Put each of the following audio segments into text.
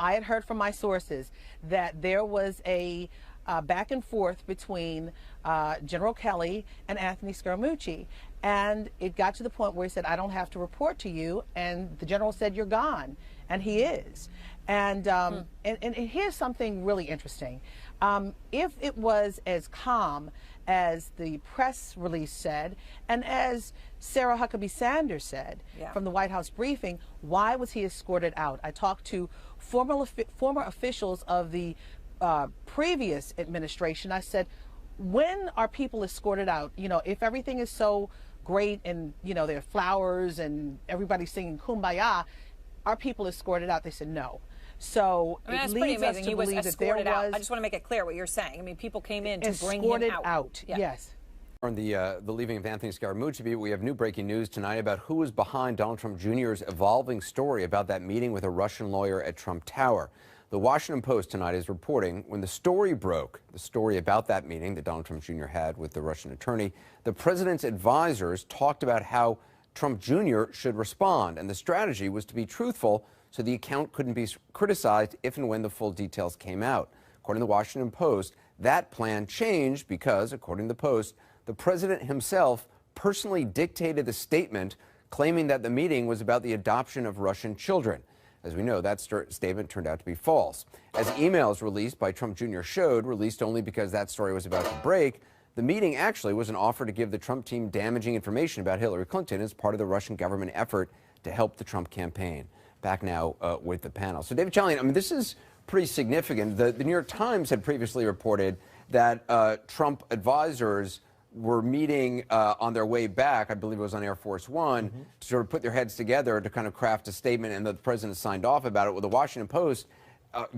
I had heard from my sources that there was a back and forth between General Kelly and Anthony Scaramucci. And it got to the point where he said, I don't have to report to you. And the general said, you're gone. And he is. And here's something really interesting. If it was as calm as the press release said, and as Sarah Huckabee Sanders said from the White House briefing, why was he escorted out? I talked to former officials of the previous administration. I said, when are people escorted out? You know, if everything is so great and, you know, there are flowers and everybody's singing Kumbaya, are people escorted out? They said no. So I mean, it leads us to believe that there was I just want to make it clear what you're saying. I mean, people came in to bring him out. Yes. On the leaving of Anthony Scaramucci, we have new breaking news tonight about who is behind Donald Trump Jr.'s evolving story about that meeting with a Russian lawyer at Trump Tower. The Washington Post tonight is reporting when the story broke, the story about that meeting that Donald Trump Jr. had with the Russian attorney, the president's advisors talked about how Trump Jr. should respond, and the strategy was to be truthful so the account couldn't be criticized if and when the full details came out. According to the Washington Post, that plan changed because, according to the Post, the president himself personally dictated the statement claiming that the meeting was about the adoption of Russian children. As we know, that statement turned out to be false. As emails released by Trump Jr. showed, released only because that story was about to break, the meeting actually was an offer to give the Trump team damaging information about Hillary Clinton as part of the Russian government effort to help the Trump campaign. Back now with the panel. So, David Chalian, I mean, this is pretty significant. The New York Times had previously reported that Trump advisors were meeting on their way back, I believe it was on Air Force One, to sort of put their heads together to kind of craft a statement, and the president signed off about it. Well, the Washington Post,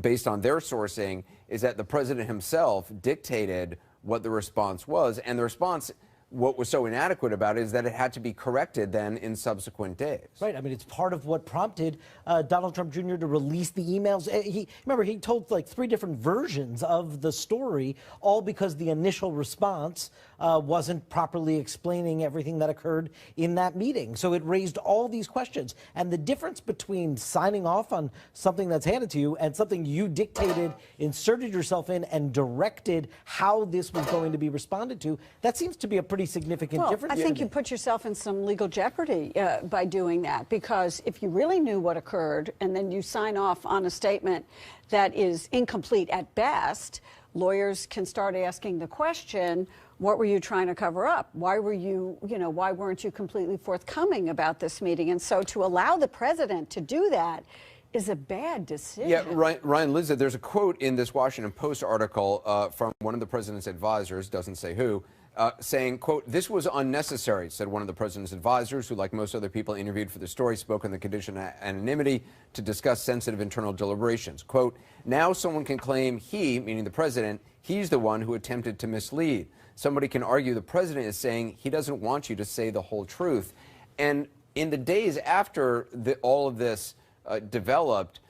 based on their sourcing, is that the president himself dictated what the response was, and the response, what was so inadequate about it is that it had to be corrected then in subsequent days. Right. I mean, it's part of what prompted Donald Trump Jr. to release the emails. Remember, he told like 3 different versions of the story, all because the initial response wasn't properly explaining everything that occurred in that meeting. So it raised all these questions. And the difference between signing off on something that's handed to you and something you dictated, inserted yourself in, and directed how this was going to be responded to, that seems to be a pretty significant difference. I think you put yourself in some legal jeopardy by doing that, because if you really knew what occurred and then you sign off on a statement that is incomplete at best, lawyers can start asking the question, what were you trying to cover up? Why were you, why weren't you completely forthcoming about this meeting? And so to allow the president to do that is a bad decision. Yeah, Ryan, Liz, there's a quote in this Washington Post article from one of the president's advisors, doesn't say who, saying, quote, this was unnecessary, said one of the president's advisors, who, like most other people interviewed for the story, spoke on the condition of anonymity to discuss sensitive internal deliberations. Quote, now someone can claim he, meaning the president, he's the one who attempted to mislead. Somebody can argue the president is saying he doesn't want you to say the whole truth. And in the days after all of this developed,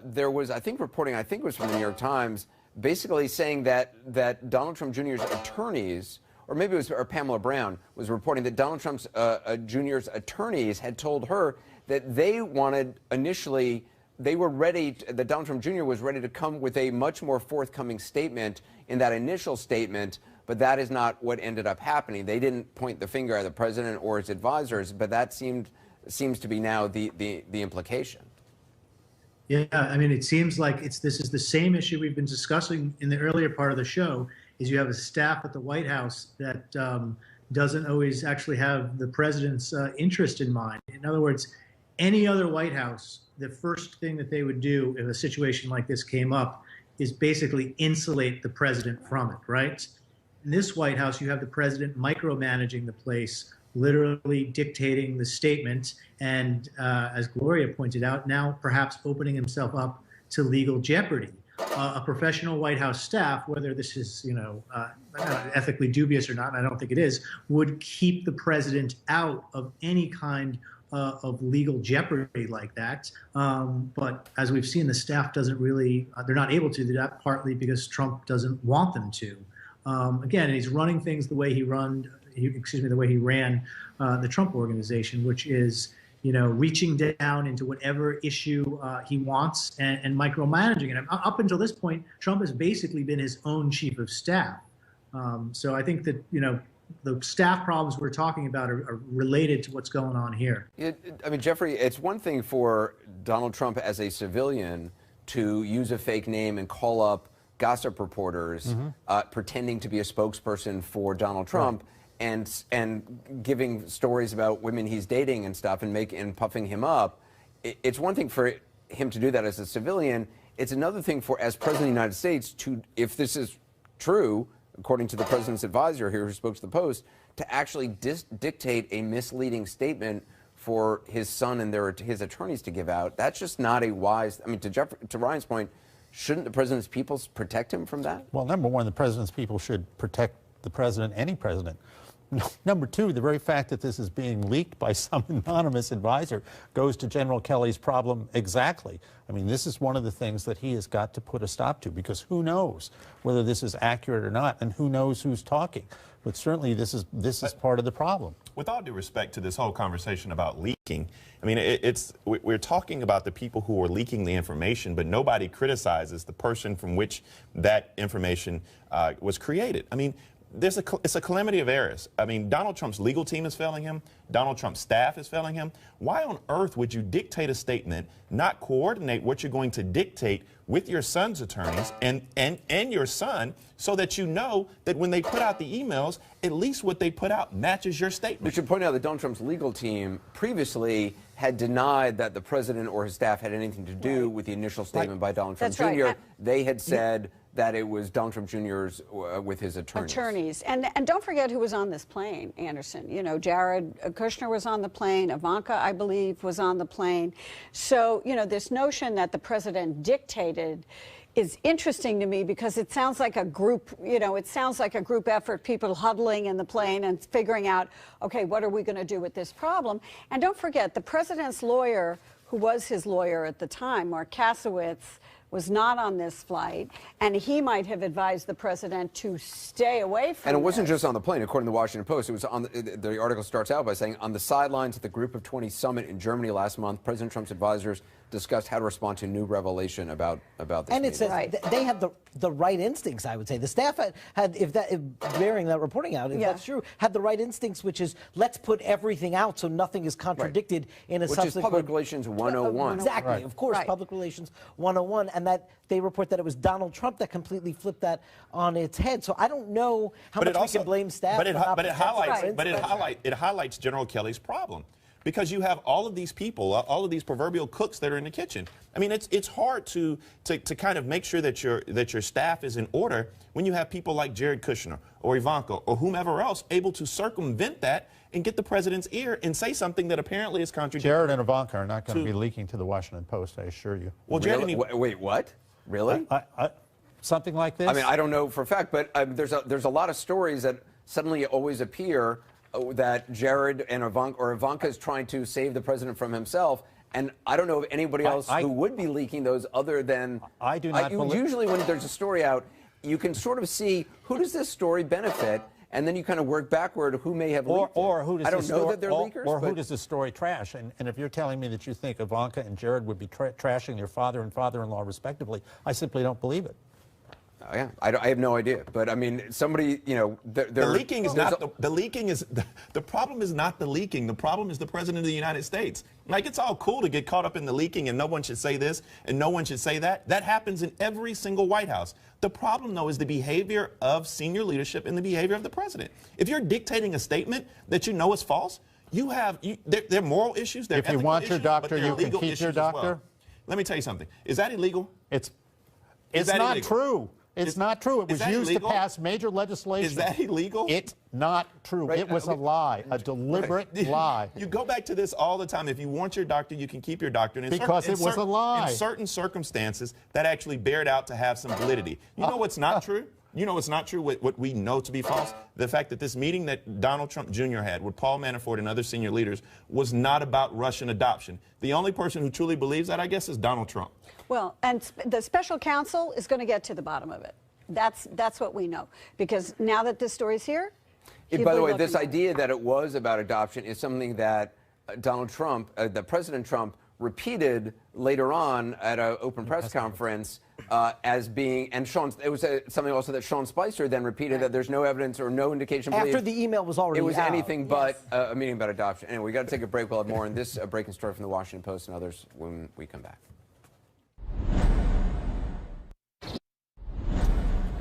there was, I think it was from the New York Times, basically saying that Donald Trump Jr.'s attorneys, or maybe it was Pamela Brown, was reporting that Donald Trump Jr.'s attorneys had told her that they wanted initially, that Donald Trump Jr. was ready to come with a much more forthcoming statement in that initial statement, but that is not what ended up happening. They didn't point the finger at the president or his advisors, but that seems to be now the implication. Yeah, I mean, it seems like this is the same issue we've been discussing in the earlier part of the show, is you have a staff at the White House that doesn't always actually have the president's interest in mind. In other words, any other White House, the first thing that they would do if a situation like this came up is basically insulate the president from it, right? In this White House, you have the president micromanaging the place, literally dictating the statement, and as Gloria pointed out, now perhaps opening himself up to legal jeopardy. A professional White House staff, whether this is, ethically dubious or not, and I don't think it is, would keep the president out of any kind of legal jeopardy like that. But as we've seen, the staff doesn't really, they're not able to do that, partly because Trump doesn't want them to. Again, he's running things the way he ran the Trump organization, which is, reaching down into whatever issue he wants and micromanaging it. Up until this point, Trump has basically been his own chief of staff. So I think that, the staff problems we're talking about are related to what's going on here. I mean, Jeffrey, it's one thing for Donald Trump as a civilian to use a fake name and call up gossip reporters pretending to be a spokesperson for Donald Trump and giving stories about women he's dating and stuff and puffing him up. It's one thing for him to do that as a civilian. It's another thing for, as President of the United States, to, if this is true, according to the president's advisor here who spoke to the Post, to actually dictate a misleading statement for his son and his attorneys to give out. That's just not a wise. I mean, to Ryan's point, shouldn't the president's people protect him from that? Well, number one, the president's people should protect the president, any president. Number two, the very fact that this is being leaked by some anonymous advisor goes to General Kelly's problem exactly. I mean, this is one of the things that he has got to put a stop to, because who knows whether this is accurate or not, and who knows who's talking. But certainly this is part of the problem. With all due respect to this whole conversation about leaking, I mean, we're talking about the people who are leaking the information, but nobody criticizes the person from which that information was created. I mean, it's a calamity of errors. I mean, Donald Trump's legal team is failing him. Donald Trump's staff is failing him. Why on earth would you dictate a statement, not coordinate what you're going to dictate with your son's attorneys and your son, so that you know that when they put out the emails, at least what they put out matches your statement? We should point out that Donald Trump's legal team previously had denied that the president or his staff had anything to do with the initial statement by Donald Trump Jr. They had said that it was Donald Trump Jr.'s with his attorneys. And don't forget who was on this plane, Anderson. Jared Kushner was on the plane. Ivanka, I believe, was on the plane. So, this notion that the president dictated is interesting to me, because it sounds like a group, it sounds like a group effort, people huddling in the plane and figuring out, okay, what are we going to do with this problem? And don't forget, the president's lawyer, who was his lawyer at the time, Mark Kasowitz, was not on this flight, and he might have advised the president to stay away from And it wasn't this. just on the plane. According to the Washington Post, it was on the article starts out by saying, on the sidelines at the Group of 20 summit in Germany last month, President Trump's advisors discussed how to respond to new revelation about this. And it says they had the right instincts, I would say. The staff had if bearing that reporting out, if that's true, had the right instincts, which is, let's put everything out so nothing is contradicted in a subsequent... Which is Public Relations 101. Exactly, of course, Public Relations 101, and that they report that it was Donald Trump that completely flipped that on its head. So I don't know how much we can blame staff. But it highlights General Kelly's problem. Because you have all of these people, all of these proverbial cooks that are in the kitchen. I mean, it's hard to kind of make sure that your staff is in order when you have people like Jared Kushner or Ivanka or whomever else able to circumvent that and get the president's ear and say something that apparently is contradictory. Jared and Ivanka are not going to be leaking to the Washington Post, I assure you. Well, Jared, wait, what? Really? Something like this? I mean, I don't know for a fact, but there's a lot of stories that suddenly always appear that Jared and Ivanka is trying to save the president from himself. And I don't know of anybody else who would be leaking those other than... I do not believe... Usually when there's a story out, you can sort of see who does this story benefit, and then you kind of work backward who may have leaked or who does I don't know that they're leakers. Or who does the story trash? And if you're telling me that you think Ivanka and Jared would be trashing their father and father-in-law respectively, I simply don't believe it. Yeah, I have no idea, but I mean, somebody, the leaking is not the problem is not the leaking. The problem is the president of the United States. Like, it's all cool to get caught up in the leaking and no one should say this and no one should say that. That happens in every single White House. The problem, though, is the behavior of senior leadership and the behavior of the president. If you're dictating a statement that you know is false, there are moral issues. If you want your doctor, you can keep your doctor. Well. Let me tell you something. Is that illegal? It's not true. It's not true. It was used illegal? to pass major legislation. Is that illegal? It's not true. Right. It was a lie, a deliberate lie. You go back to this all the time. If you want your doctor, you can keep your doctor. And because it was a lie. In certain circumstances, that actually bear it out to have some validity. You know what's not true? You know what's not true, what we know to be false? The fact that this meeting that Donald Trump Jr. had with Paul Manafort and other senior leaders was not about Russian adoption. The only person who truly believes that, I guess, is Donald Trump. Well, and the special counsel is going to get to the bottom of it. That's what we know. Because now that this story's here... By the way, this idea that it was about adoption is something that Donald Trump, that President Trump repeated later on at an open press conference as being, and it was something also that Sean Spicer then repeated, that there's no evidence or no indication. After the email was already it was out. anything but a meeting about adoption. Anyway, we got to take a break. We'll have more on this breaking story from the Washington Post and others when we come back.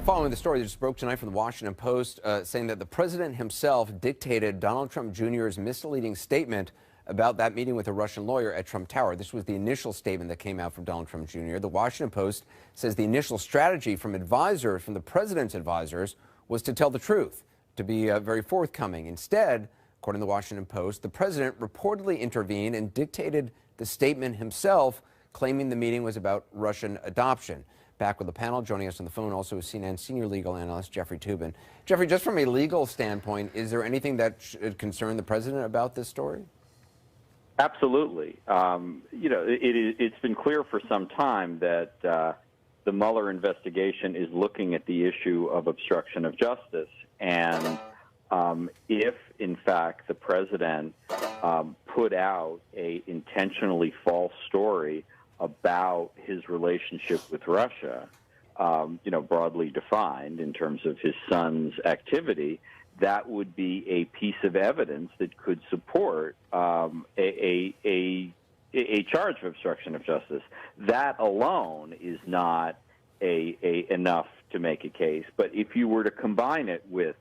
Following the story that just broke tonight from the Washington Post, saying that the president himself dictated Donald Trump Jr.'s misleading statement about that meeting with a Russian lawyer at Trump Tower. This was the initial statement that came out from Donald Trump Jr. The Washington Post says the initial strategy from the president's advisors, was to tell the truth, to be very forthcoming. Instead, according to the Washington Post, the president reportedly intervened and dictated the statement himself, claiming the meeting was about Russian adoption. Back with the panel, joining us on the phone also is CNN senior legal analyst Jeffrey Toobin. Jeffrey, just from a legal standpoint, is there anything that should concern the president about this story? Absolutely. It's been clear for some time that the Mueller investigation is looking at the issue of obstruction of justice. And if, in fact, the president put out a intentionally false story about his relationship with Russia, broadly defined in terms of his son's activity, that would be a piece of evidence that could support a charge of obstruction of justice. That alone is not enough to make a case. But if you were to combine it with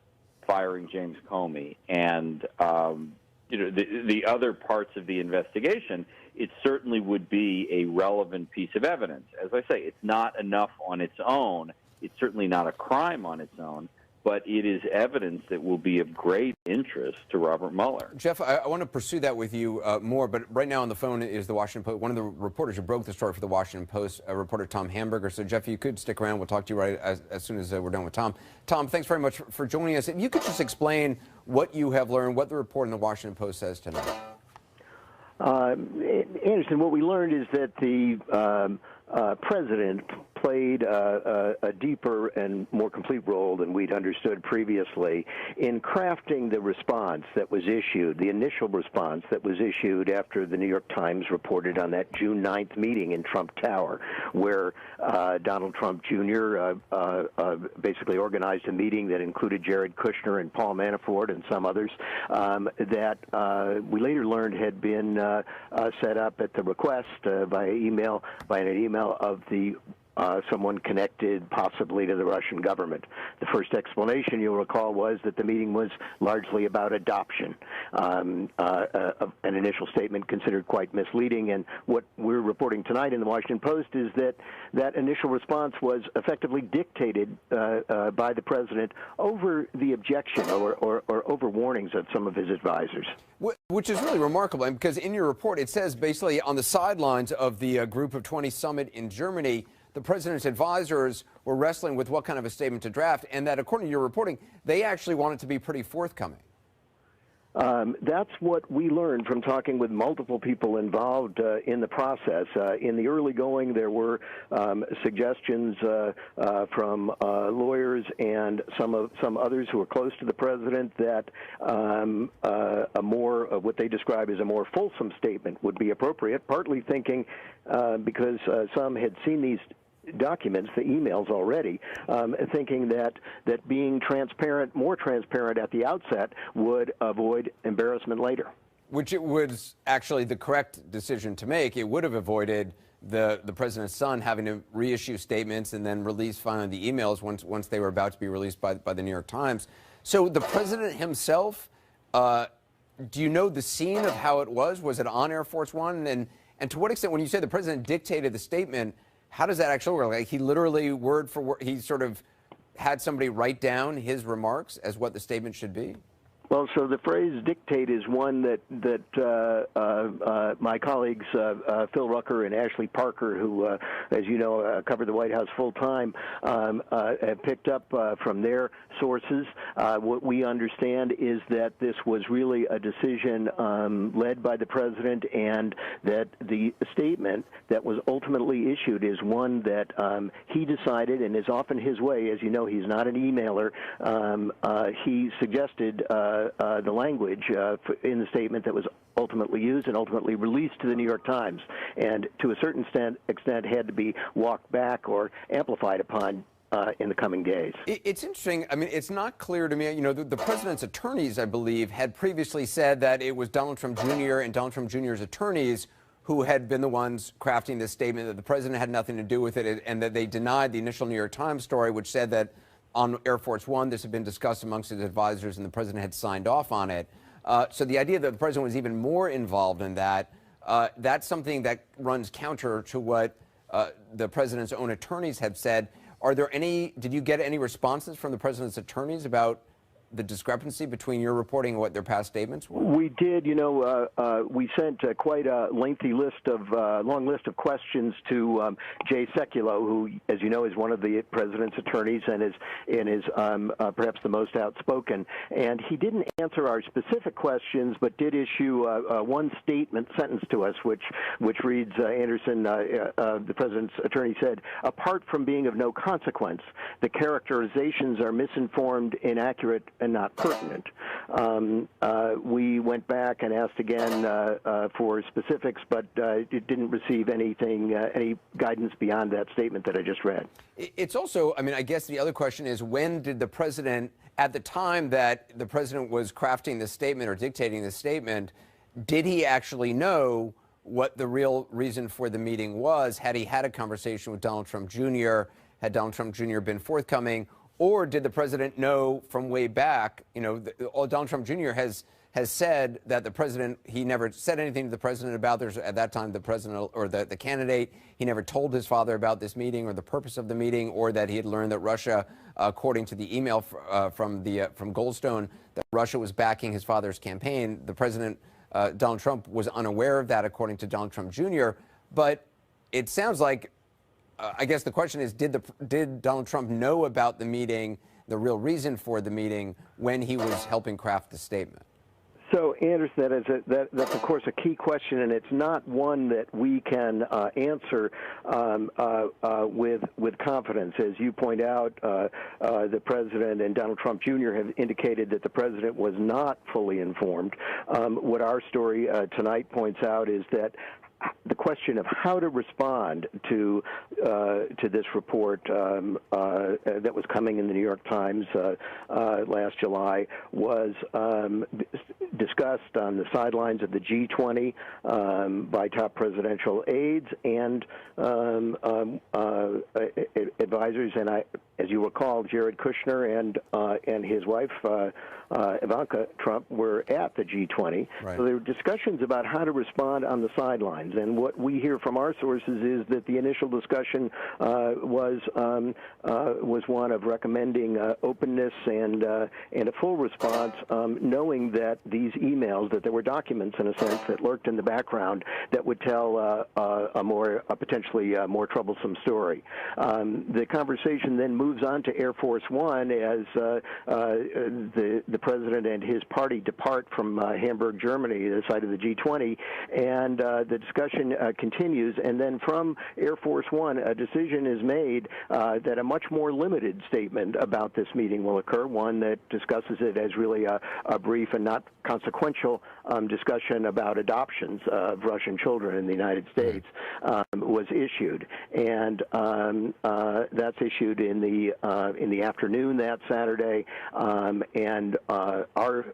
firing James Comey and the other parts of the investigation, it certainly would be a relevant piece of evidence. As I say, it's not enough on its own. It's certainly not a crime on its own, but it is evidence that will be of great interest to Robert Mueller. Jeff, I want to pursue that with you more, but right now on the phone is the Washington Post. One of the reporters who broke the story for the Washington Post, reporter Tom Hamburger. So, Jeff, you could stick around. We'll talk to you right as soon as we're done with Tom. Tom, thanks very much for joining us. If you could just explain what you have learned, what the report in the Washington Post says tonight. Anderson, what we learned is that the president played a deeper and more complete role than we'd understood previously in crafting the response that was issued, the initial response that was issued after the New York Times reported on that June 9th meeting in Trump Tower, where Donald Trump Jr. Basically organized a meeting that included Jared Kushner and Paul Manafort and some others that we later learned had been set up at the request by an email of the someone connected possibly to the Russian government. The first explanation, you'll recall, was that the meeting was largely about adoption, an initial statement considered quite misleading. And what we're reporting tonight in the Washington Post is that that initial response was effectively dictated by the president over the objection or over warnings of some of his advisors. Which is really remarkable, because in your report it says basically on the sidelines of the Group of 20 summit in Germany, the president's advisors were wrestling with what kind of a statement to draft, and that, according to your reporting, they actually wanted to be pretty forthcoming. That's what we learned from talking with multiple people involved in the process. In the early going, there were suggestions from lawyers and some others who were close to the president that a more what they describe as a more fulsome statement would be appropriate, partly thinking because some had seen these documents, the emails already, thinking that being transparent, more transparent at the outset, would avoid embarrassment later. Which it was actually the correct decision to make. It would have avoided the president's son having to reissue statements and then release finally the emails once they were about to be released by the New York Times. So the president himself, do you know the scene of how it was? Was it on Air Force One? And to what extent, when you say the president dictated the statement, how does that actually work? Like, he literally, word for word, he sort of had somebody write down his remarks as what the statement should be? Well, so the phrase "dictate" is one that my colleagues Phil Rucker and Ashley Parker, who, as you know, cover the White House full time, have picked up from their sources. What we understand is that this was really a decision led by the president, and that the statement that was ultimately issued is one that he decided, and is often his way. As you know, he's not an emailer. He suggested the language in the statement that was ultimately used and ultimately released to the New York Times, and to a certain extent had to be walked back or amplified upon in the coming days. It's interesting. I mean, it's not clear to me. You know, the president's attorneys, I believe, had previously said that it was Donald Trump Jr. and Donald Trump Jr.'s attorneys who had been the ones crafting this statement, that the president had nothing to do with it, and that they denied the initial New York Times story, which said that on Air Force One, this had been discussed amongst his advisors and the president had signed off on it. So the idea that the president was even more involved in that, that's something that runs counter to what the president's own attorneys have said. Did you get any responses from the president's attorneys about the discrepancy between your reporting and what their past statements were? We did. You know, we sent quite a lengthy long list of questions to Jay Sekulow, who, as you know, is one of the president's attorneys and is perhaps the most outspoken. And he didn't answer our specific questions, but did issue one sentence to us, which reads, Anderson, the president's attorney said, apart from being of no consequence, the characterizations are misinformed, inaccurate, and not pertinent. We went back and asked again for specifics, but it didn't receive any guidance beyond that statement that I just read. It's also, I mean, I guess the other question is, when did the president, at the time that the president was crafting this statement or dictating this statement, did he actually know what the real reason for the meeting was? Had he had a conversation with Donald Trump Jr.? Had Donald Trump Jr. been forthcoming? Or did the president know from way back? You know, Donald Trump Jr. has said that the president, he never said anything to the president about this. At that time, the president or the candidate, he never told his father about this meeting or the purpose of the meeting, or that he had learned that Russia, according to the email from Goldstone, that Russia was backing his father's campaign. The president, Donald Trump, was unaware of that, according to Donald Trump Jr. But it sounds like, I guess the question is, did Donald Trump know about the meeting, the real reason for the meeting, when he was helping craft the statement? So, Anderson, that's of course a key question, and it's not one that we can answer with confidence. As you point out, the president and Donald Trump Jr. have indicated that the president was not fully informed. What our story tonight points out is that the question of how to respond to this report that was coming in the New York Times last July was discussed on the sidelines of the G20 by top presidential aides and advisors. And as you recall, Jared Kushner and his wife Ivanka Trump were at the G20. Right. So there were discussions about how to respond on the sidelines. And what we hear from our sources is that the initial discussion was one of recommending openness and a full response, knowing that these emails, that there were documents in a sense that lurked in the background that would tell a potentially more troublesome story. The conversation then moves on to Air Force One as the president and his party depart from Hamburg, Germany, the site of the G20, and the discussion continues. And then from Air Force One, a decision is made that a much more limited statement about this meeting will occur, one that discusses it as really a brief and not consequential discussion about adoptions of Russian children in the United States was issued. And that's issued in the afternoon that Saturday, and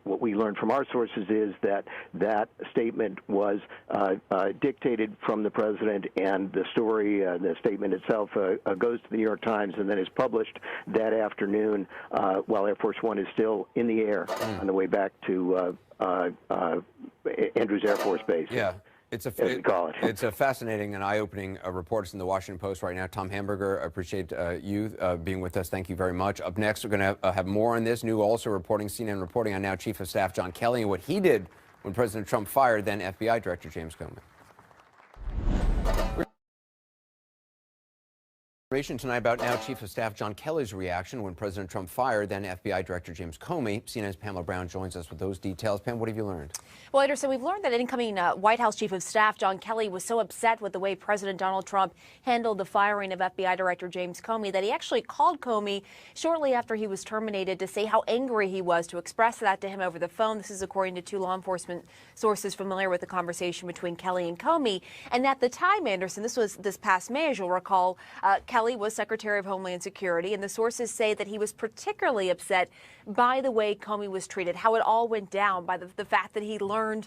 what we learned from our sources is that statement was dictated from the president, and the story, the statement itself, goes to the New York Times and then is published that afternoon while Air Force One is still in the air on the way back to Andrews Air Force Base. Yeah. It's a fascinating and eye-opening report in the Washington Post right now. Tom Hamburger, I appreciate you being with us. Thank you very much. Up next, we're going to have more on this. New also reporting, CNN reporting on now Chief of Staff John Kelly and what he did when President Trump fired then FBI Director James Comey. Information tonight about now Chief of Staff John Kelly's reaction when President Trump fired then FBI Director James Comey. CNN's Pamela Brown joins us with those details. Pam, what have you learned? Well, Anderson, we've learned that incoming White House Chief of Staff John Kelly was so upset with the way President Donald Trump handled the firing of FBI Director James Comey that he actually called Comey shortly after he was terminated to say how angry he was, to express that to him over the phone. This is according to two law enforcement sources familiar with the conversation between Kelly and Comey. And at the time, Anderson, this was this past May, as you'll recall, Kelly was Secretary of Homeland Security, and the sources say that he was particularly upset by the way Comey was treated, how it all went down, by the fact that he learned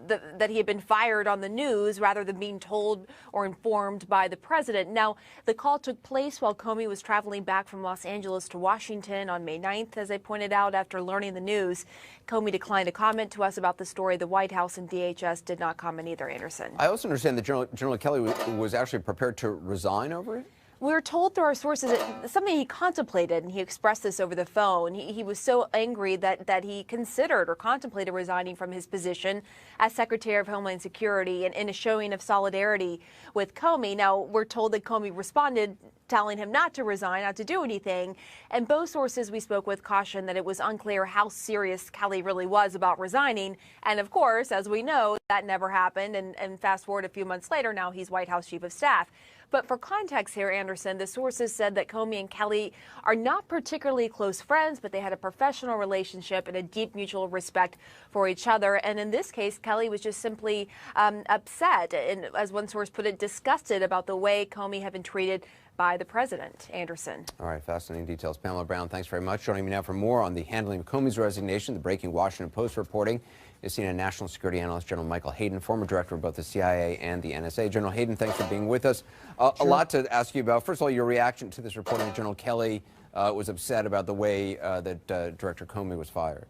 that he had been fired on the news rather than being told or informed by the president. Now, the call took place while Comey was traveling back from Los Angeles to Washington on May 9th, as I pointed out, after learning the news. Comey declined to comment to us about the story. The White House and DHS did not comment either, Anderson. I also understand that General Kelly was actually prepared to resign over it? We were told through our sources that something he contemplated, and he expressed this over the phone. He was so angry that he considered or contemplated resigning from his position as Secretary of Homeland Security in a showing of solidarity with Comey. Now, we're told that Comey responded, telling him not to resign, not to do anything. And both sources we spoke with cautioned that it was unclear how serious Kelly really was about resigning. And of course, as we know, that never happened. And fast forward a few months later, now he's White House Chief of Staff. But for context here, Anderson, the sources said that Comey and Kelly are not particularly close friends, but they had a professional relationship and a deep mutual respect for each other. And in this case, Kelly was just simply upset and, as one source put it, disgusted about the way Comey had been treated by the president. Anderson. All right, fascinating details. Pamela Brown, thanks very much. Joining me now for more on the handling of Comey's resignation, the breaking Washington Post reporting, is CNN national security analyst General Michael Hayden, former director of both the CIA and the NSA. General Hayden, thanks for being with us. Sure. A lot to ask you about. First of all, your reaction to this reporting that General Kelly was upset about the way that Director Comey was fired.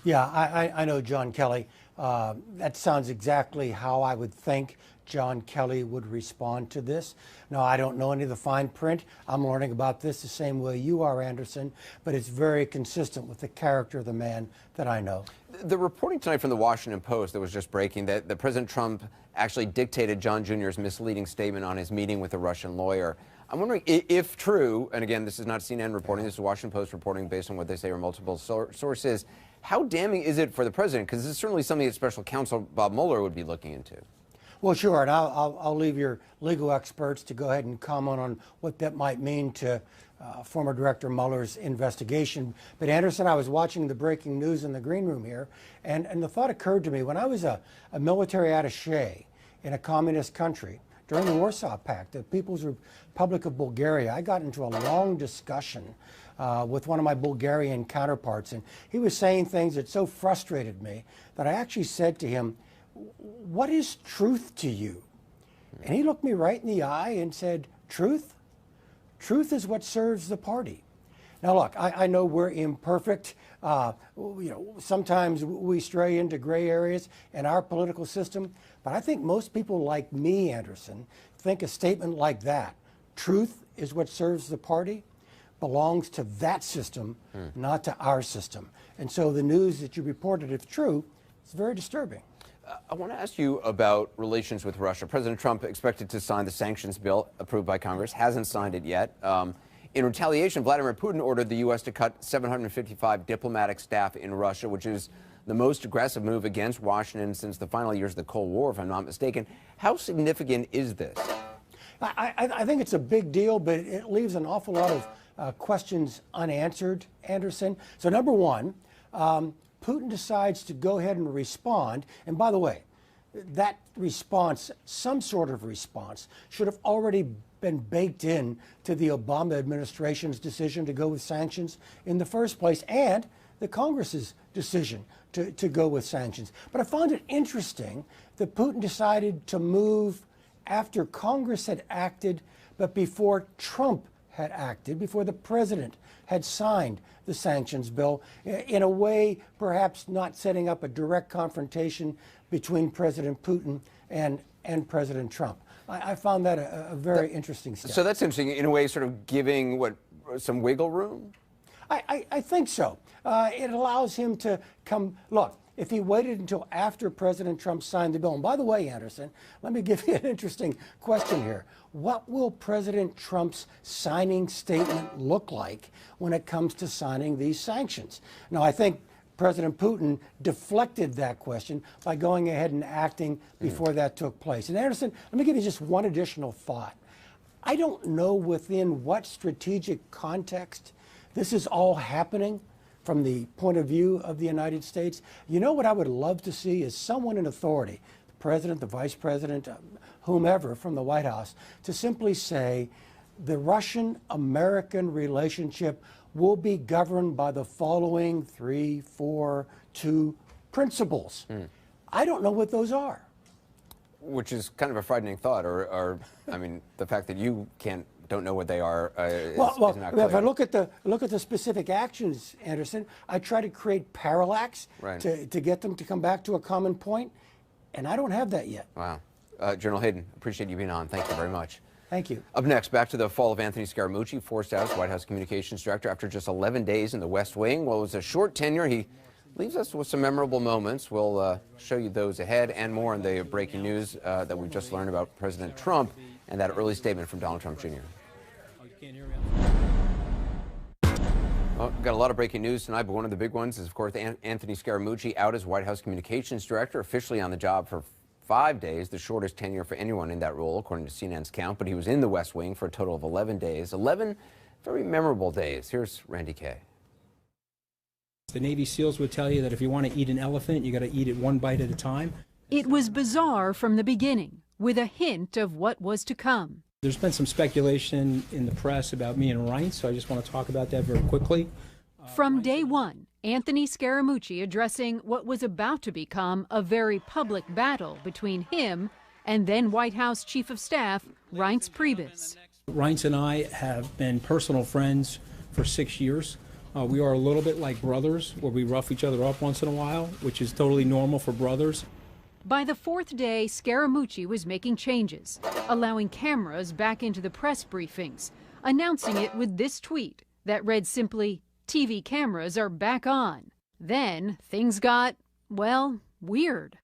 Yeah, I know John Kelly. That sounds exactly how I would think John Kelly would respond to this. Now, I don't know any of the fine print. I'm learning about this the same way you are, Anderson, but it's very consistent with the character of the man that I know. The reporting tonight from the Washington Post that was just breaking that President Trump actually dictated John Jr.'s misleading statement on his meeting with a Russian lawyer. I'm wondering if true, and again, this is not CNN reporting, this is Washington Post reporting based on what they say are multiple sources, how damning is it for the president? Because this is certainly something that Special Counsel Bob Mueller would be looking into. Well, sure, and I'll leave your legal experts to go ahead and comment on what that might mean to former Director Mueller's investigation. But Anderson, I was watching the breaking news in the green room here, and the thought occurred to me, when I was a military attaché in a communist country during the Warsaw Pact, the People's Republic of Bulgaria, I got into a long discussion with one of my Bulgarian counterparts, and he was saying things that so frustrated me that I actually said to him, "What is truth to you?" And he looked me right in the eye and said, "Truth? Truth is what serves the party." Now, look, I know we're imperfect. Sometimes we stray into gray areas in our political system, but I think most people like me, Anderson, think a statement like that, "Truth is what serves the party," belongs to that system, not to our system. And so the news that you reported, if true, is very disturbing. I want to ask you about relations with Russia. President Trump expected to sign the sanctions bill approved by Congress, hasn't signed it yet. In retaliation, Vladimir Putin ordered the U.S. to cut 755 diplomatic staff in Russia, which is the most aggressive move against Washington since the final years of the Cold War, if I'm not mistaken. How significant is this? I think it's a big deal, but it leaves an awful lot of questions unanswered, Anderson. So number one, Putin decides to go ahead and respond. And by the way, that response, some sort of response, should have already been baked in to the Obama administration's decision to go with sanctions in the first place, and the Congress's decision to go with sanctions. But I found it interesting that Putin decided to move after Congress had acted, but before Trump had acted, before the president had signed the sanctions bill, in a way perhaps not setting up a direct confrontation between President Putin and President Trump. I found that a very interesting step. So that's interesting, in a way, sort of giving some wiggle room? I think so. It allows him to come. Look, if he waited until after President Trump signed the bill. And by the way, Anderson, let me give you an interesting question here. What will President Trump's signing statement look like when it comes to signing these sanctions? Now, I think President Putin deflected that question by going ahead and acting before that took place. And Anderson, let me give you just one additional thought. I don't know within what strategic context this is all happening from the point of view of the United States. You know what I would love to see is someone in authority, the president, the vice president, whomever from the White House, to simply say the Russian-American relationship will be governed by the following 3, 4, 2 principles. I don't know what those are. Which is kind of a frightening thought, or I mean, the fact that you don't know what they are is not clear. If I look at the specific actions, Anderson, I try to create parallax to get them to come back to a common point, and I don't have that yet. Wow. General Hayden, appreciate you being on. Thank you very much. Thank you. Up next, back to the fall of Anthony Scaramucci, forced out as White House Communications Director after just 11 days in the West Wing. Well, it was a short tenure. He leaves us with some memorable moments. We'll show you those ahead and more in the breaking news that we just learned about President Trump and that early statement from Donald Trump Jr. Well, we've got a lot of breaking news tonight, but one of the big ones is, of course, Anthony Scaramucci out as White House Communications Director, officially on the job for 5 days, the shortest tenure for anyone in that role, according to CNN's count. But he was in the West Wing for a total of 11 days, 11 very memorable days. Here's Randy Kay. The Navy SEALs would tell you that if you want to eat an elephant, you got to eat it one bite at a time. It was bizarre from the beginning, with a hint of what was to come. There's been some speculation in the press about me and Reince, so I just want to talk about that very quickly. From day one, Anthony Scaramucci addressing what was about to become a very public battle between him and then White House Chief of Staff Reince Priebus. Reince and I have been personal friends for 6 years. We are a little bit like brothers, where we rough each other up once in a while, which is totally normal for brothers. By the fourth day, Scaramucci was making changes, allowing cameras back into the press briefings, announcing it with this tweet that read simply, "TV cameras are back on." Then things got, well, weird.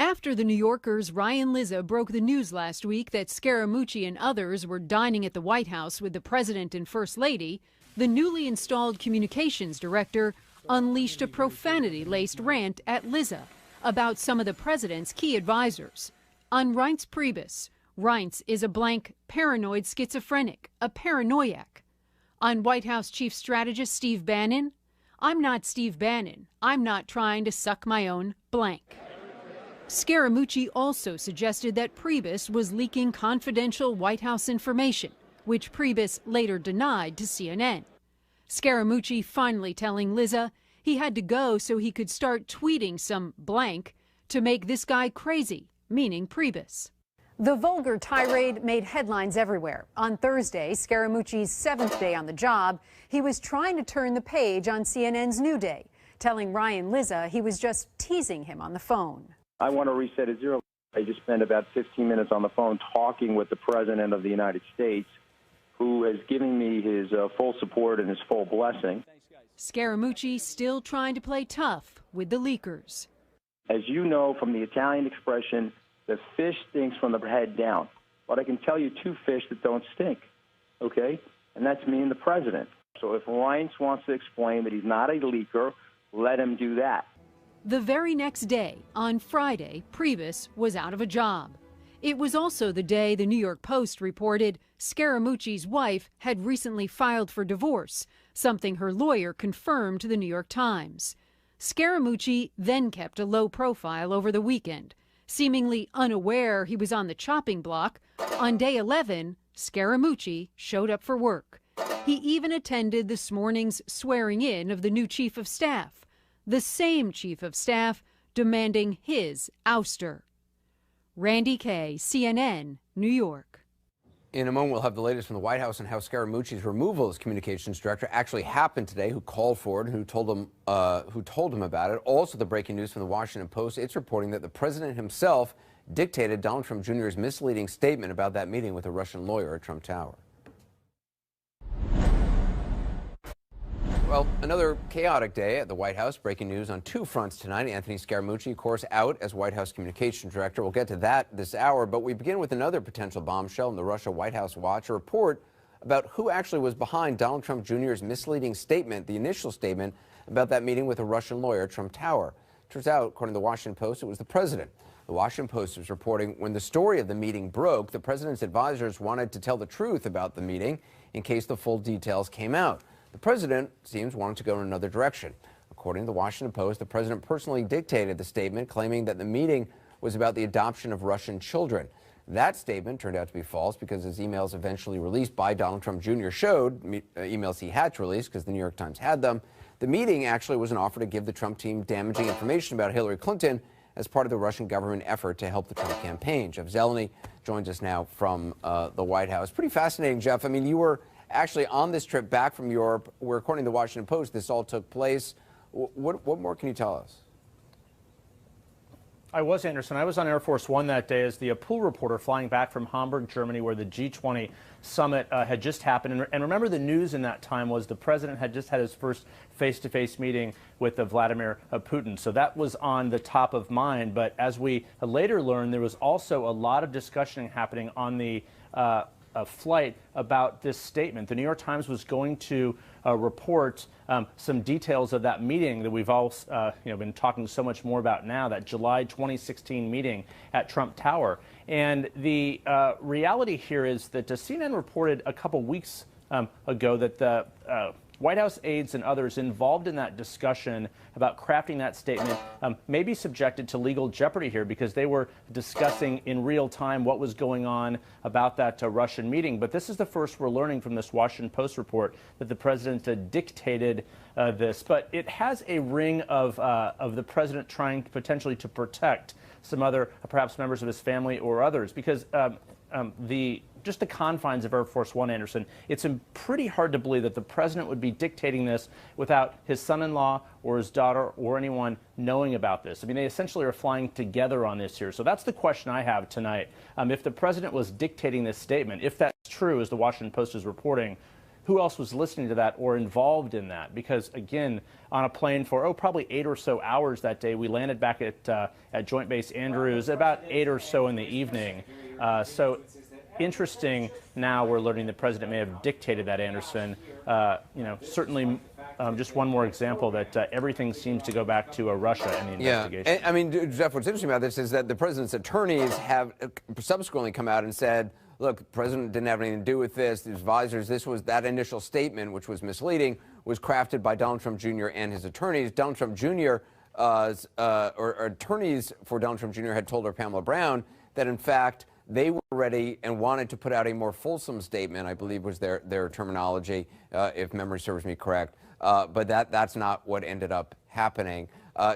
After the New Yorker's Ryan Lizza broke the news last week that Scaramucci and others were dining at the White House with the president and first lady, the newly installed communications director unleashed a profanity-laced rant at Lizza about some of the president's key advisors. On Reince Priebus, Reince is a blank paranoid schizophrenic, a paranoiac. On White House Chief Strategist Steve Bannon, I'm not Steve Bannon. I'm not trying to suck my own blank. Scaramucci also suggested that Priebus was leaking confidential White House information, which Priebus later denied to CNN. Scaramucci finally telling Lizza he had to go so he could start tweeting some blank to make this guy crazy, meaning Priebus. The vulgar tirade made headlines everywhere. On Thursday, Scaramucci's 7th day on the job, he was trying to turn the page on CNN's New Day, telling Ryan Lizza he was just teasing him on the phone. I want to reset at zero. I just spent about 15 minutes on the phone talking with the President of the United States, who has given me his full support and his full blessing. Scaramucci still trying to play tough with the leakers. As you know from the Italian expression, the fish stinks from the head down. But I can tell you 2 fish that don't stink, okay? And that's me and the President. So if Reince wants to explain that he's not a leaker, let him do that. The very next day, on Friday, Priebus was out of a job. It was also the day the New York Post reported Scaramucci's wife had recently filed for divorce, something her lawyer confirmed to the New York Times. Scaramucci then kept a low profile over the weekend, seemingly unaware he was on the chopping block. On day 11, Scaramucci showed up for work. He even attended this morning's swearing in of the new chief of staff, the same chief of staff demanding his ouster. Randy Kay, CNN, New York. In a moment, we'll have the latest from the White House on how Scaramucci's removal as communications director actually happened today, who called for it, and who told him about it. Also, the breaking news from the Washington Post. It's reporting that the president himself dictated Donald Trump Jr.'s misleading statement about that meeting with a Russian lawyer at Trump Tower. Well, another chaotic day at the White House. Breaking news on two fronts tonight. Anthony Scaramucci, of course, out as White House communications director. We'll get to that this hour, but we begin with another potential bombshell in the Russia White House watch, a report about who actually was behind Donald Trump Jr.'s misleading statement, the initial statement about that meeting with a Russian lawyer at Trump Tower. Turns out, according to the Washington Post, it was the president. The Washington Post is reporting when the story of the meeting broke, the president's advisors wanted to tell the truth about the meeting in case the full details came out. The president seems wanting to go in another direction. According to the Washington Post, the president personally dictated the statement, claiming that the meeting was about the adoption of Russian children. That statement turned out to be false because his emails eventually released by Donald Trump Jr. showed emails he had to release because the New York Times had them. The meeting actually was an offer to give the Trump team damaging information about Hillary Clinton as part of the Russian government effort to help the Trump campaign. Jeff Zeleny joins us now from the White House. Pretty fascinating, Jeff. I mean, you were actually on this trip back from Europe, where, according to the Washington Post, this all took place. What more can you tell us? I was, Anderson. I was on Air Force One that day as the pool reporter flying back from Hamburg, Germany, where the G20 summit had just happened. And remember, the news in that time was the president had just had his first face-to-face meeting with Vladimir Putin. So that was on the top of mind. But as we later learned, there was also a lot of discussion happening on the flight about this statement. The New York Times was going to report some details of that meeting that we've all been talking so much more about now, that July 2016 meeting at Trump Tower. And the reality here is that CNN reported a couple weeks ago that the White House aides and others involved in that discussion about crafting that statement may be subjected to legal jeopardy here because they were discussing in real time what was going on about that Russian meeting. But this is the first we're learning from this Washington Post report that the president dictated this. But it has a ring of the president trying potentially to protect some other, perhaps members of his family or others, because just the confines of Air Force One, Anderson, it's pretty hard to believe that the president would be dictating this without his son-in-law or his daughter or anyone knowing about this. I mean, they essentially are flying together on this here. So that's the question I have tonight. If the president was dictating this statement, if that's true, as the Washington Post is reporting, who else was listening to that or involved in that? Because, again, on a plane for, probably 8 or so hours that day, we landed back at Joint Base Andrews at about 8 or so in the evening. So interesting now we're learning the president may have dictated that, Anderson. Certainly just one more example that everything seems to go back to Russia and the investigation. Yeah, and, I mean, Jeff, what's interesting about this is that the president's attorneys have subsequently come out and said, look, the president didn't have anything to do with this. The advisors, that initial statement, which was misleading, was crafted by Donald Trump Jr. and his attorneys. Donald Trump Jr. Or attorneys for Donald Trump Jr. had told her, Pamela Brown, that in fact they were ready and wanted to put out a more fulsome statement, I believe was their terminology, if memory serves me correct. But that's not what ended up happening.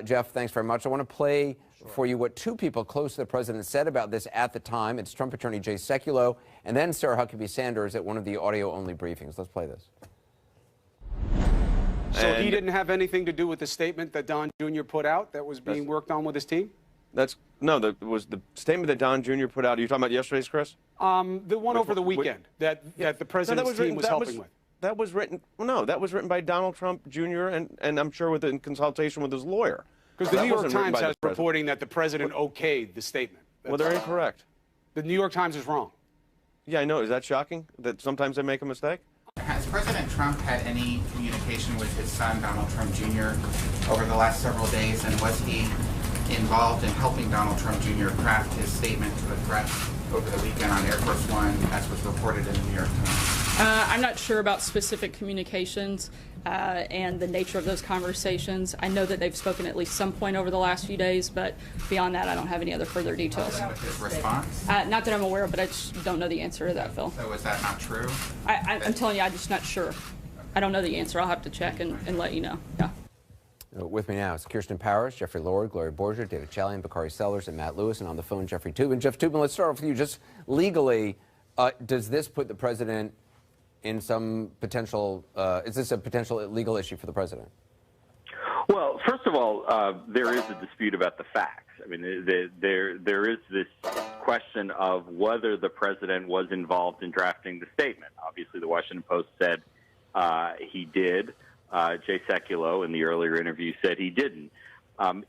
Jeff, thanks very much. I want to play for you what two people close to the president said about this at the time. It's Trump attorney Jay Sekulow and then Sarah Huckabee Sanders at one of the audio-only briefings. Let's play this. So he didn't have anything to do with the statement that Don Jr. put out that was being worked on with his team? That was the statement that Don Jr. put out. Are you talking about yesterday's, Chris? The one over the weekend that the president's team was helping with. That was written. Well, no, that was written by Donald Trump Jr. and I'm sure in consultation with his lawyer. Because the New York Times has reporting that the president okayed the statement. Well, they're incorrect. The New York Times is wrong. Yeah, I know. Is that shocking that sometimes they make a mistake? Has President Trump had any communication with his son, Donald Trump Jr., over the last several days, and was he involved in helping Donald Trump Jr. craft his statement to address over the weekend on Air Force One, as was reported in the New York Times? I'm not sure about specific communications and the nature of those conversations. I know that they've spoken at least some point over the last few days, but beyond that, I don't have any other further details. With his response? Not that I'm aware of, but I just don't know the answer to that, Phil. So is that not true? I'm telling you, I'm just not sure. I don't know the answer. I'll have to check and let you know. Yeah. With me now is Kirsten Powers, Jeffrey Lord, Gloria Borger, David Chalian, Bakari Sellers, and Matt Lewis. And on the phone, Jeffrey Toobin. Jeff Toobin, let's start off with you. Just legally, does this put the president in some potential, is this a potential legal issue for the president? Well, first of all, there is a dispute about the facts. I mean, there is this question of whether the president was involved in drafting the statement. Obviously, the Washington Post said he did. Jay Sekulow, in the earlier interview, said he didn't.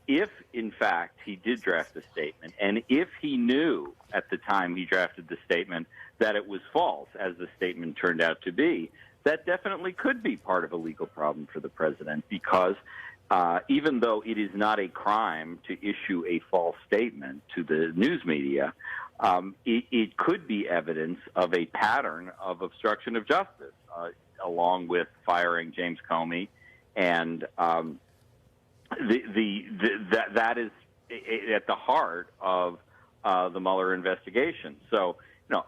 If, in fact, he did draft a statement, and if he knew at the time he drafted the statement that it was false, as the statement turned out to be, that definitely could be part of a legal problem for the president, because even though it is not a crime to issue a false statement to the news media, it could be evidence of a pattern of obstruction of justice, along with firing James Comey, and that is at the heart of the Mueller investigation. So,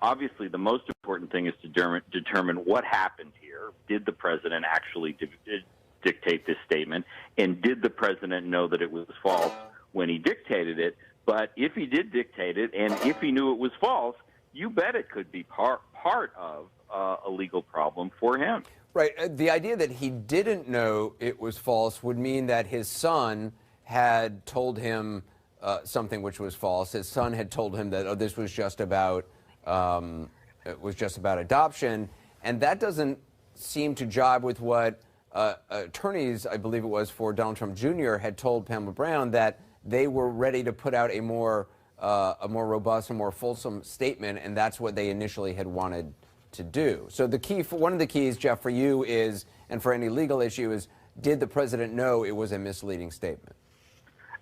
obviously the most important thing is to determine what happened here. Did the president actually dictate this statement? And did the president know that it was false when he dictated it? But if he did dictate it, and if he knew it was false, you bet it could be part of a legal problem for him. Right. The idea that he didn't know it was false would mean that his son had told him something which was false. His son had told him that this was just about adoption, and that doesn't seem to jibe with what attorneys, I believe it was, for Donald Trump Jr. had told Pamela Brown, that they were ready to put out a more robust and more fulsome statement, and that's what they initially had wanted to do. So one of the keys, Jeff, for you is, and for any legal issue, is, did the president know it was a misleading statement?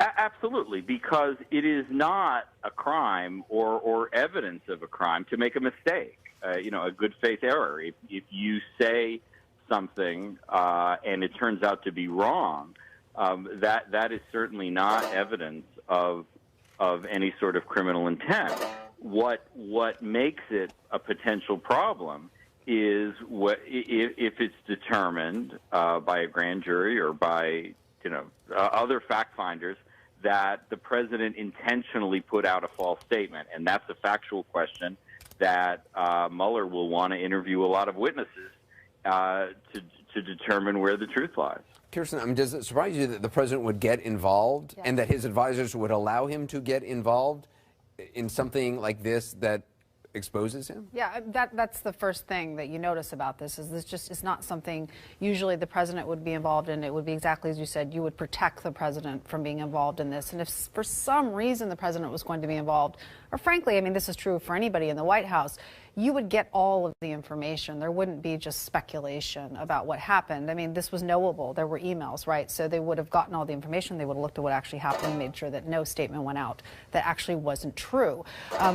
Absolutely, because it is not a crime or evidence of a crime to make a mistake, a good faith error. If you say something and it turns out to be wrong, that is certainly not evidence of any sort of criminal intent. What makes it a potential problem is if it's determined by a grand jury or by other fact finders that the president intentionally put out a false statement, and that's a factual question that Mueller will want to interview a lot of witnesses to determine where the truth lies. Kirsten, does it surprise you that the president would get involved and that his advisors would allow him to get involved in something like this that exposes him? Yeah, that's the first thing that you notice about this, is this just is not something usually the president would be involved in. It would be exactly as you said, you would protect the president from being involved in this. And if for some reason the president was going to be involved, or frankly, I mean, this is true for anybody in the White House, you would get all of the information. There wouldn't be just speculation about what happened. I mean, this was knowable. There were emails, right? So they would have gotten all the information. They would have looked at what actually happened and made sure that no statement went out that actually wasn't true.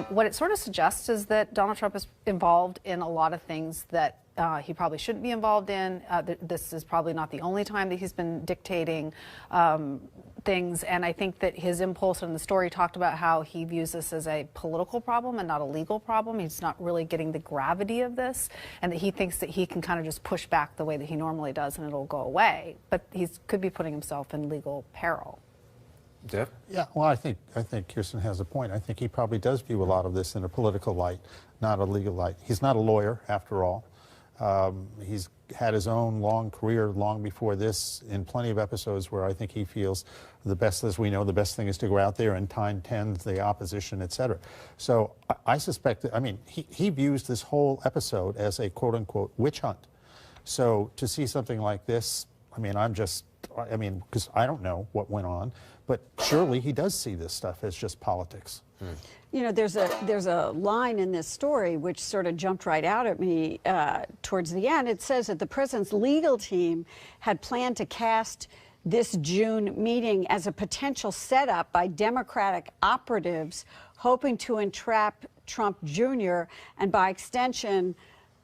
What it sort of suggests is that Donald Trump is involved in a lot of things that he probably shouldn't be involved in. This is probably not the only time that he's been dictating things, and I think that his impulse in the story talked about how he views this as a political problem and not a legal problem. He's not really getting the gravity of this, and that he thinks that he can kind of just push back the way that he normally does and it'll go away. But he could be putting himself in legal peril. Jeff? Yeah, well, I think Kirsten has a point. I think he probably does view a lot of this in a political light, not a legal light. He's not a lawyer, after all. He's had his own long career long before this in plenty of episodes where I think he feels the best, as we know, the best thing is to go out there and tend the opposition, et cetera. So I suspect that, I mean, he views this whole episode as a quote-unquote witch hunt. So to see something like this, I mean, because I don't know what went on, but surely he does see this stuff as just politics. You know, there's a line in this story which sort of jumped right out at me towards the end. It says that the president's legal team had planned to cast this June meeting as a potential setup by Democratic operatives hoping to entrap Trump Jr. and by extension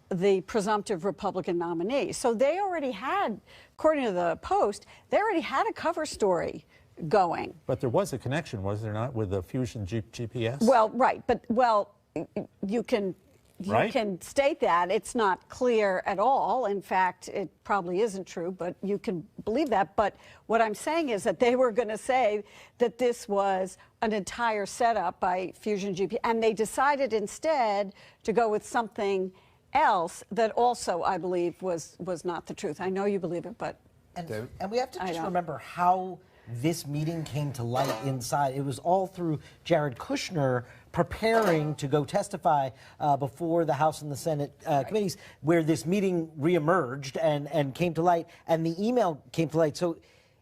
the presumptive Republican nominee. So they already had, according to the Post, they already had a cover story going. But there was a connection, was there not, with the Fusion GPS? Well, right, but you can state that. It's not clear at all. In fact, it probably isn't true, but you can believe that. But what I'm saying is that they were going to say that this was an entire setup by Fusion GPS, and they decided instead to go with something else that also, I believe, was not the truth. I know you believe it, but and we have to just remember how this meeting came to light inside. It was all through Jared Kushner preparing to go testify before the House and the Senate committees, where this meeting reemerged and came to light, and the email came to light. So,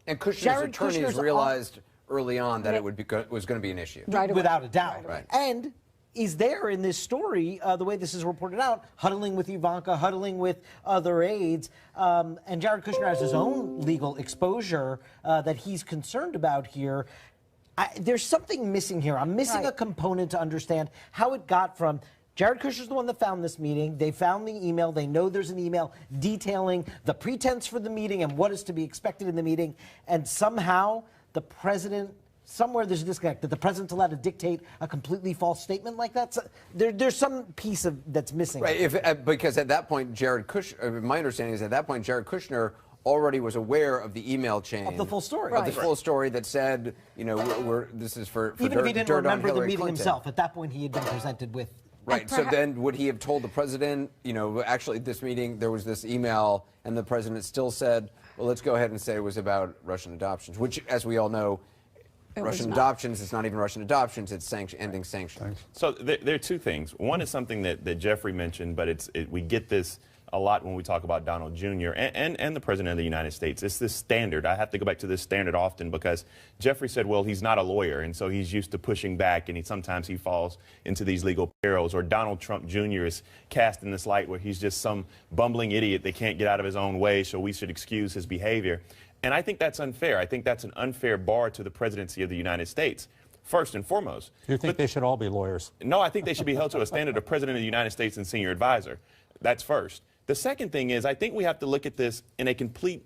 and Kushner's Jared attorneys Kushner's realized early on that it was going to be an issue, without a doubt. Right. And is there in this story, the way this is reported out, huddling with Ivanka, huddling with other aides, and Jared Kushner has his own legal exposure that he's concerned about here. There's something missing here. I'm missing a component to understand how it got from Jared Kushner's the one that found this meeting. They found the email. They know there's an email detailing the pretense for the meeting and what is to be expected in the meeting. And somehow the president, somewhere there's a disconnect, that the president's allowed to dictate a completely false statement like that. So there's some piece that's missing. Right, because at that point, Jared Kushner, my understanding is at that point, Jared Kushner already was aware of the email chain. Of the full story. Of the full story that said, this is for even if he didn't remember the meeting Clinton. himself, at that point he had been presented with. Right, so then would he have told the president, actually this meeting, there was this email, and the president still said, well, let's go ahead and say it was about Russian adoptions, which, as we all know, Russian adoptions, it's not even Russian adoptions, it's ending sanctions. So there are two things. One is something that Jeffrey mentioned, but we get this a lot when we talk about Donald Jr. and the President of the United States. It's this standard. I have to go back to this standard often because Jeffrey said, well, he's not a lawyer, and so he's used to pushing back, and sometimes he falls into these legal perils. Or Donald Trump Jr. is cast in this light where he's just some bumbling idiot that can't get out of his own way, so we should excuse his behavior. And I think that's unfair. I think that's an unfair bar to the presidency of the United States. First and foremost. You think they should all be lawyers? No, I think they should be held to a standard of President of the United States and senior advisor. That's first. The second thing is I think we have to look at this in a complete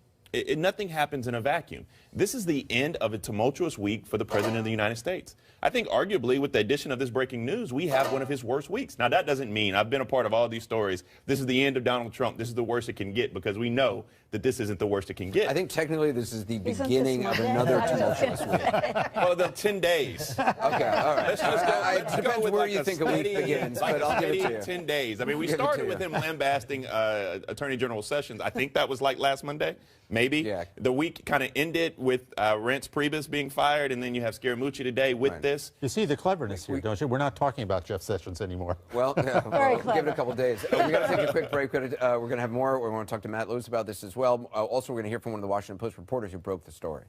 nothing happens in a vacuum. This is the end of a tumultuous week for the President of the United States. I think arguably with the addition of this breaking news, we have one of his worst weeks. Now, that doesn't mean, I've been a part of all these stories, this is the end of Donald Trump, this is the worst it can get, because we know that this isn't the worst it can get. I think technically this is the beginning of another tumultuous week. Well, the 10 days. Okay, all right. Let's go, it depends with where like you think a week begins, but I'll give it to you. 10 days. I mean, we started with him lambasting Attorney General Sessions. I think that was like last Monday, maybe. Yeah. The week kind of ended with Reince Priebus being fired, and then you have Scaramucci today with this. You see the cleverness here, don't you? We're not talking about Jeff Sessions anymore. Well, give it a couple of days. We got to take a quick break. We're going to have more. We want to talk to Matt Lewis about this as well. Also, we're going to hear from one of the Washington Post reporters who broke the story.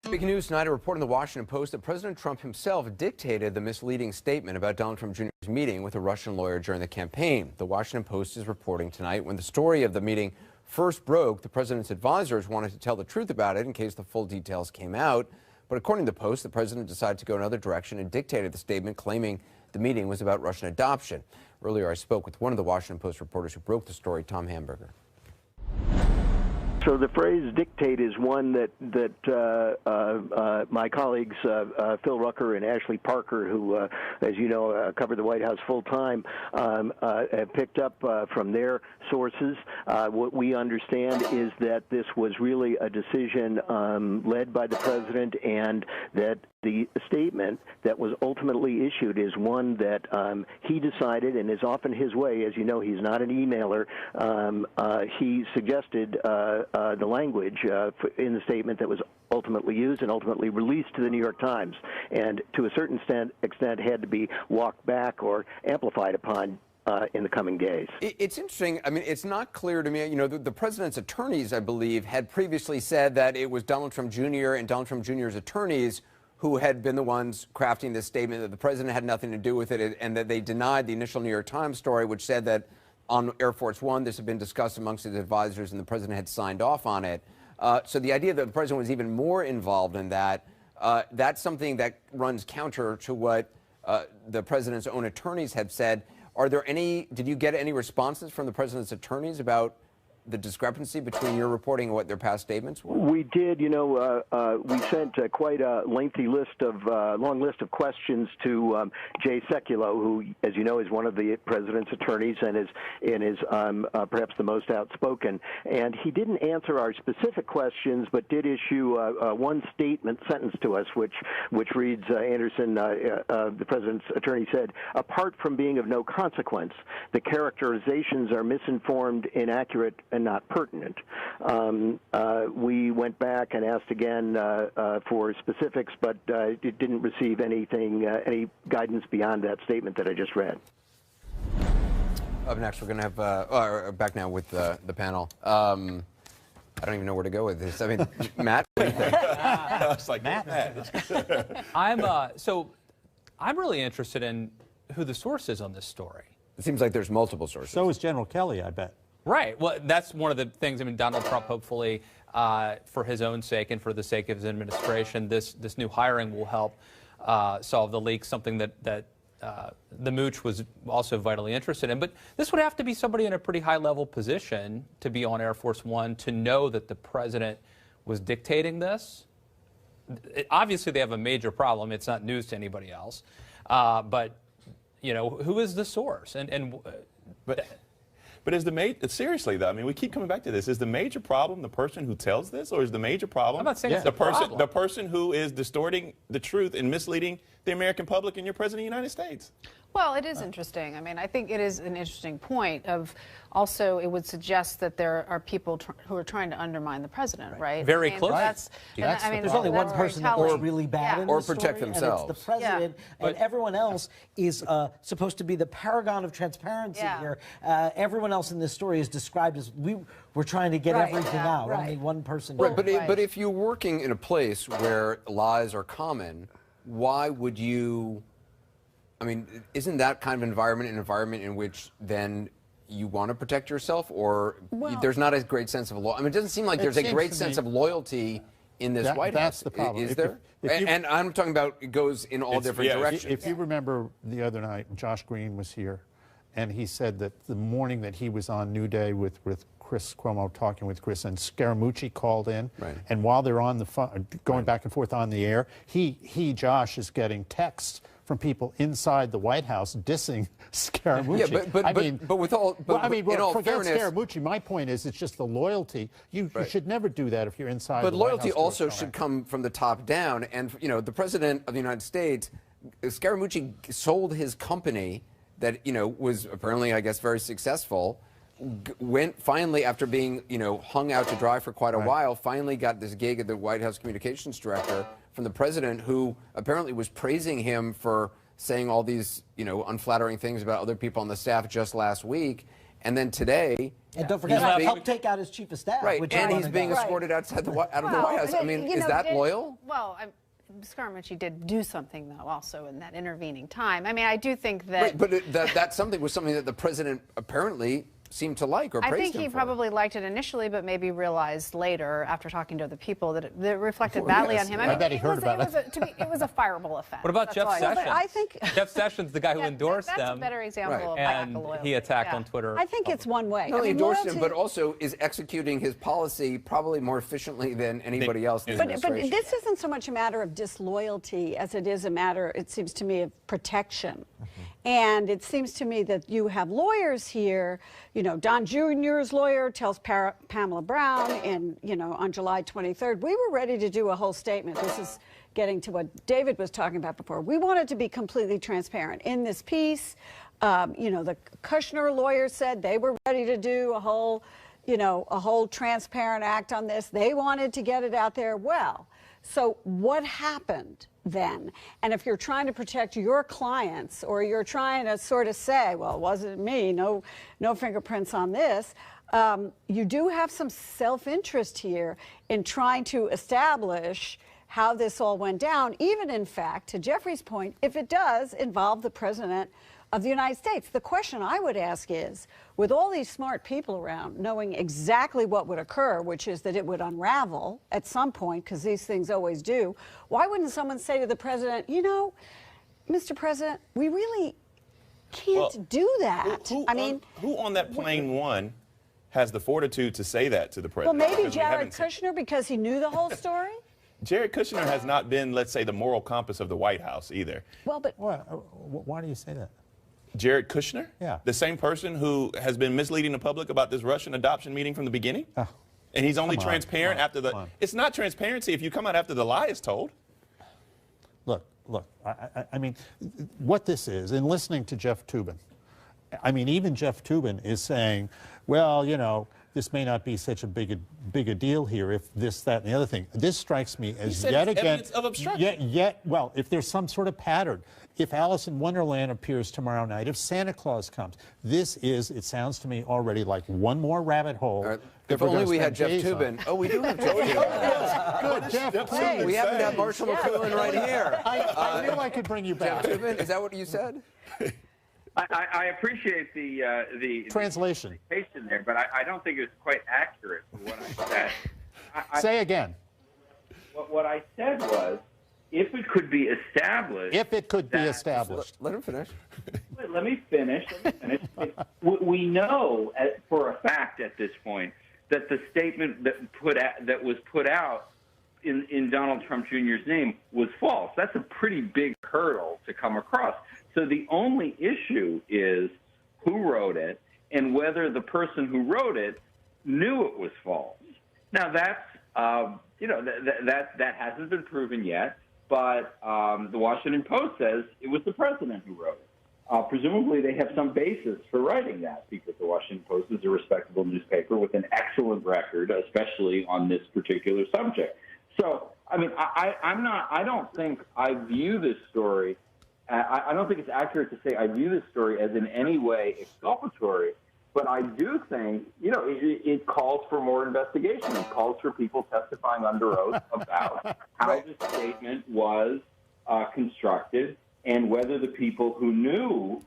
Breaking news tonight, a report in the Washington Post that President Trump himself dictated the misleading statement about Donald Trump Jr.'s meeting with a Russian lawyer during the campaign. The Washington Post is reporting tonight when the story of the meeting first broke, the president's advisors wanted to tell the truth about it in case the full details came out. But according to the Post, the president decided to go another direction and dictated the statement claiming the meeting was about Russian adoption. Earlier, I spoke with one of the Washington Post reporters who broke the story, Tom Hamburger. So the phrase "dictate" is one that my colleagues Phil Rucker and Ashley Parker, who, as you know, cover the White House full time, have picked up from their sources. What we understand is that this was really a decision led by the president, and that the statement that was ultimately issued is one that he decided, and is often his way. As you know, he's not an emailer. He suggested the language in the statement that was ultimately used and ultimately released to the New York Times, and to a certain extent had to be walked back or amplified upon in the coming days. It's interesting. I mean, it's not clear to me. You know, the president's attorneys, I believe, had previously said that it was Donald Trump Jr. and Donald Trump Jr.'s attorneys who had been the ones crafting this statement, that the president had nothing to do with it, and that they denied the initial New York Times story, which said that on Air Force One, this had been discussed amongst his advisors and the president had signed off on it. So the idea that the president was even more involved in that, that's something that runs counter to what the president's own attorneys have said. Did you get any responses from the president's attorneys about the discrepancy between your reporting and what their past statements were? We did. You know, we sent quite a lengthy long list of questions to Jay Sekulow, who, as you know, is one of the president's attorneys and is perhaps the most outspoken. And he didn't answer our specific questions, but did issue one sentence to us, which reads, Anderson, the president's attorney said, apart from being of no consequence, the characterizations are misinformed, inaccurate, not pertinent. We went back and asked again for specifics, but it didn't receive anything, any guidance beyond that statement that I just read. Up next, we're going to have, back now with the panel. I don't even know where to go with this. I mean, Matt, what do you think? It's like, Matt. I'm really interested in who the source is on this story. It seems like there's multiple sources. So is General Kelly, I bet. Right. Well, that's one of the things. I mean, Donald Trump, hopefully, for his own sake and for the sake of his administration, this new hiring will help solve the leak, something that the Mooch was also vitally interested in. But this would have to be somebody in a pretty high-level position to be on Air Force One to know that the president was dictating this. Obviously, they have a major problem. It's not news to anybody else. But, you know, who is the source? But is seriously though, I mean, we keep coming back to this. Is the major problem the person who tells this, or is the major problem I'm not saying it's the person who is distorting the truth and misleading the American public and your president of the United States? Well, it is interesting. I mean, I think it is an interesting point of also it would suggest that there are people who are trying to undermine the president, right? Very I mean, close. There's only one person that was really bad in or the story, protect themselves. And it's the president, and everyone else is supposed to be the paragon of transparency here. Everyone else in this story is described as we're trying to get everything out. Only one person. Right, but if you're working in a place where lies are common, why would you? I mean, isn't that kind of environment an environment in which then you want to protect yourself, or there's not a great sense of loyalty? I mean, it doesn't seem like there's a great sense of loyalty in this White House. That's the problem. Is there? And I'm talking about it goes in all different directions. If you remember the other night, Josh Green was here, and he said that the morning that he was on New Day with Chris Cuomo talking with Chris, and Scaramucci called in, and while they're on the phone, going back and forth on the air, Josh, is getting texts from people inside the White House dissing Scaramucci. Yeah, but with all, in all forget fairness, Scaramucci. My point is, it's just the loyalty. You should never do that if you're inside. But the White loyalty House also should come from the top down. And you know, the president of the United States, Scaramucci, sold his company that was apparently, I guess, very successful. Went finally, after being hung out to dry for quite a while, finally got this gig at the White House communications director from the president, who apparently was praising him for saying all these unflattering things about other people on the staff just last week, and then today. And don't forget, he helped take out his chief of staff. Right, and he's being escorted out of the White House. I mean, is that loyal? Well, Scaramucci did do something, though, also in that intervening time. I mean, I do think that. Right, but that something was something that the president apparently seemed to like or praised him for. I think he probably liked it initially, but maybe realized later, after talking to other people, that it reflected badly on him. I bet he heard about it. It was a fireable offense. What about Jeff Sessions? I think Jeff Sessions, the guy who endorsed them. That's a better example of lack of loyalty. He attacked on Twitter. I think it's one way. Not only endorsed him, but also is executing his policy probably more efficiently than anybody else in the administration. But this isn't so much a matter of disloyalty as it is a matter, it seems to me, of protection. And it seems to me that you have lawyers here. Don Jr.'s lawyer tells Pamela Brown on July 23rd, we were ready to do a whole statement. This is getting to what David was talking about before. We wanted to be completely transparent. In this piece, the Kushner lawyer said they were ready to do a whole transparent act on this. They wanted to get it out there. Well, so what happened then? And if you're trying to protect your clients, or you're trying to sort of say, well, it wasn't me, no fingerprints on this, you do have some self-interest here in trying to establish how this all went down, even in fact, to Jeffrey's point, if it does involve the president of the United States. The question I would ask is, with all these smart people around knowing exactly what would occur, which is that it would unravel at some point, because these things always do, why wouldn't someone say to the president, Mr. President, we really can't do that? Who on that plane one has the fortitude to say that to the president? Well, maybe Jared Kushner, because he knew the whole story? Jared Kushner has not been, let's say, the moral compass of the White House either. Well, but why do you say that? Jared Kushner? Yeah. The same person who has been misleading the public about this Russian adoption meeting from the beginning? And he's only transparent after the... It's not transparency if you come out after the lie is told. Look, I mean, what this is, in listening to Jeff Toobin, I mean, even Jeff Toobin is saying, well, this may not be such a big a deal here if this, that, and the other thing. This strikes me as said yet it's again. evidence of obstruction. Well, if there's some sort of pattern, if Alice in Wonderland appears tomorrow night, if Santa Claus comes, this is, it sounds to me already like one more rabbit hole. If only we had Jeff Toobin. Oh, we do have Jeff Toobin. Good, Jeff, please. We happen to have Marshall McLuhan right here. I knew I could bring you back. Jeff Toobin, is that what you said? I appreciate the translation there, but I don't think it was quite accurate for what I said. Say again. What I said was, if it could be established. If it could be established. Let him finish. Let me finish. We know for a fact at this point that the statement that was put out in Donald Trump Jr.'s name was false. That's a pretty big hurdle to come across. So the only issue is who wrote it and whether the person who wrote it knew it was false. Now that's that hasn't been proven yet, but the Washington Post says it was the president who wrote it. Presumably they have some basis for writing that because the Washington Post is a respectable newspaper with an excellent record, especially on this particular subject. So, I mean, I don't think I view this story, I don't think it's accurate to say I view this story as in any way exculpatory, but I do think, it calls for more investigation. It calls for people testifying under oath about how the statement was constructed and whether the people who knew